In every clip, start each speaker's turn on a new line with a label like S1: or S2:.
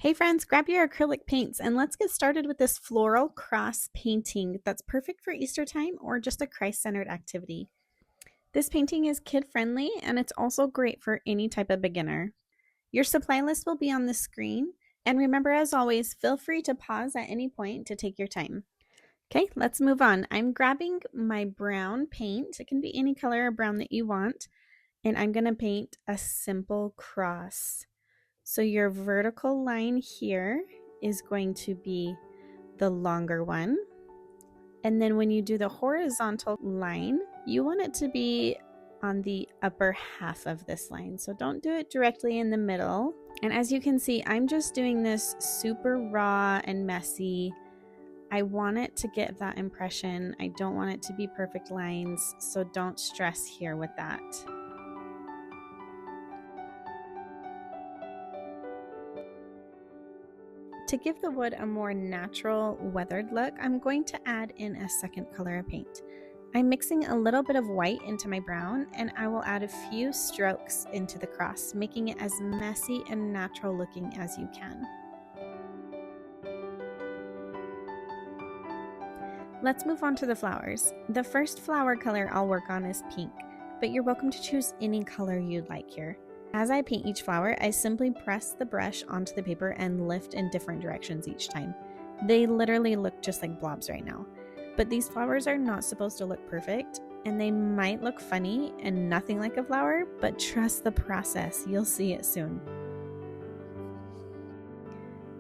S1: Hey friends, grab your acrylic paints and let's get started with this floral cross painting that's perfect for Easter time or just a Christ-centered activity. This painting is kid-friendly and it's also great for any type of beginner. Your supply list will be on the screen, and remember, as always, feel free to pause at any point to take your time. Okay, let's move on. I'm grabbing my brown paint. It can be any color of brown that you want, and I'm going to paint a simple cross. So your vertical line here is going to be the longer one. And then when you do the horizontal line, you want it to be on the upper half of this line. So don't do it directly in the middle. And as you can see, I'm just doing this super raw and messy. I want it to get that impression. I don't want it to be perfect lines, so don't stress here with that. To give the wood a more natural, weathered look, I'm going to add in a second color of paint. I'm mixing a little bit of white into my brown, and I will add a few strokes into the cross, making it as messy and natural looking as you can. Let's move on to the flowers. The first flower color I'll work on is pink, but you're welcome to choose any color you'd like here. As I paint each flower, I simply press the brush onto the paper and lift in different directions each time. They literally look just like blobs right now. But these flowers are not supposed to look perfect, and they might look funny and nothing like a flower, but trust the process. You'll see it soon.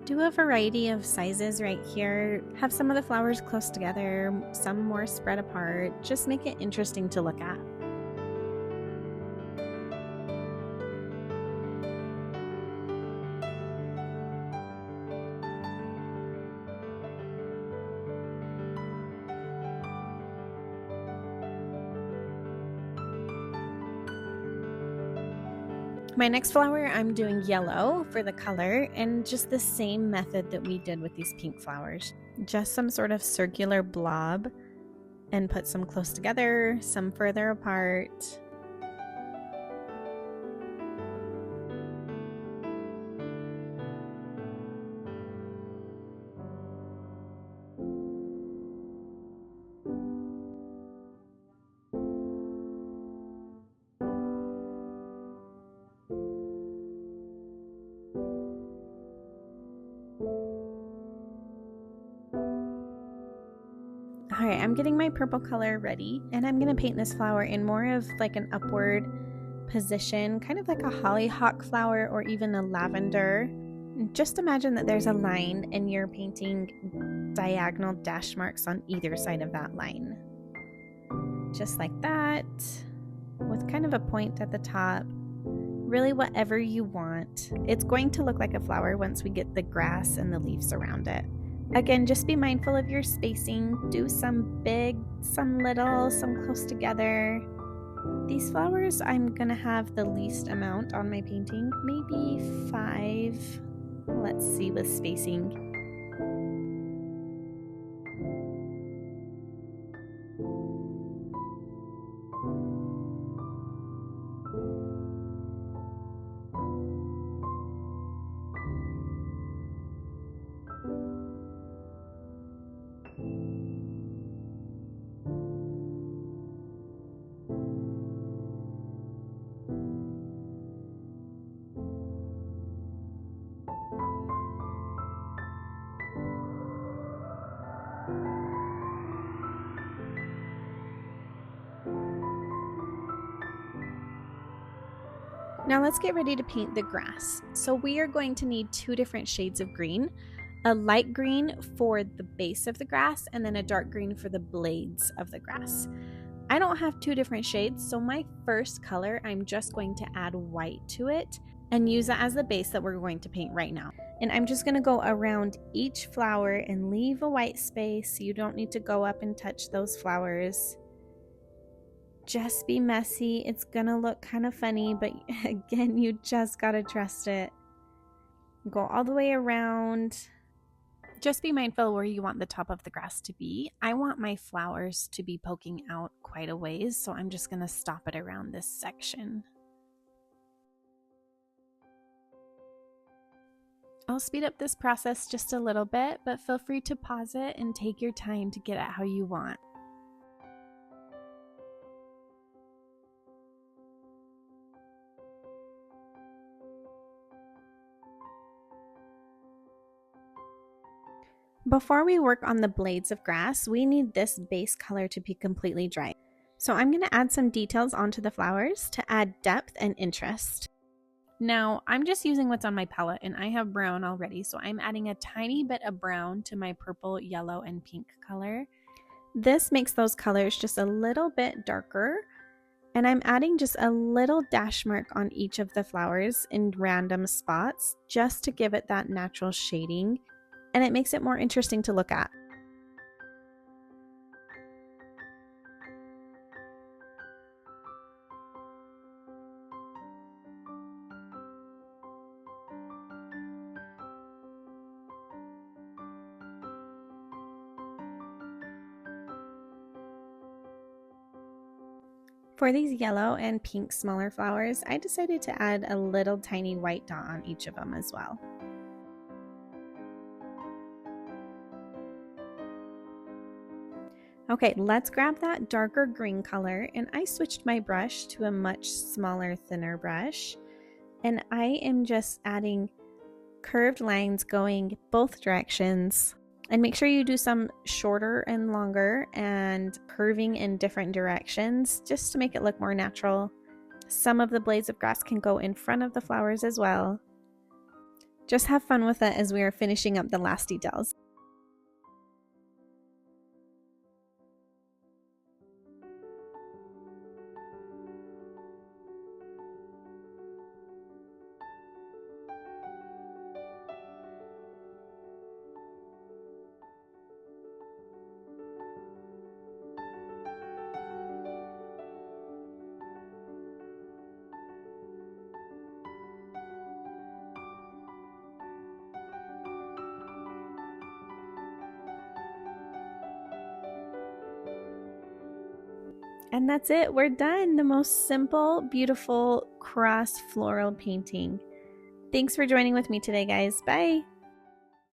S1: Do a variety of sizes right here. Have some of the flowers close together, some more spread apart. Just make it interesting to look at. My next flower, I'm doing yellow for the color, and just the same method that we did with these pink flowers. Just some sort of circular blob, and put some close together, some further apart. All right, I'm getting my purple color ready, and I'm gonna paint this flower in more of like an upward position, kind of like a hollyhock flower or even a lavender. Just imagine that there's a line and you're painting diagonal dash marks on either side of that line. Just like that, with kind of a point at the top. Really whatever you want. It's going to look like a flower once we get the grass and the leaves around it. Again, just be mindful of your spacing. Do some big, some little, some close together. These flowers, I'm gonna have the least amount on my painting, maybe 5. Let's see with spacing. Now let's get ready to paint the grass. So we are going to need 2 different shades of green, a light green for the base of the grass and then a dark green for the blades of the grass. I don't have 2 different shades, so my first color, I'm just going to add white to it and use that as the base that we're going to paint right now. And I'm just gonna go around each flower and leave a white space. You don't need to go up and touch those flowers. Just be messy. It's gonna look kind of funny, but again, you just gotta trust it. Go all the way around. Just be mindful where you want the top of the grass to be. I want my flowers to be poking out quite a ways, so I'm just gonna stop it around this section. I'll speed up this process just a little bit, but feel free to pause it and take your time to get it how you want. Before we work on the blades of grass, we need this base color to be completely dry. So I'm going to add some details onto the flowers to add depth and interest. Now, I'm just using what's on my palette, and I have brown already, so I'm adding a tiny bit of brown to my purple, yellow, and pink color. This makes those colors just a little bit darker, and I'm adding just a little dash mark on each of the flowers in random spots just to give it that natural shading, and it makes it more interesting to look at. For these yellow and pink smaller flowers, I decided to add a little tiny white dot on each of them as well. Okay, let's grab that darker green color, and I switched my brush to a much smaller, thinner brush, and I am just adding curved lines going both directions. And make sure you do some shorter and longer and curving in different directions just to make it look more natural. Some of the blades of grass can go in front of the flowers as well. Just have fun with it as we are finishing up the last details. And that's it, we're done. The most simple, beautiful cross floral painting. Thanks for joining with me today, guys. Bye.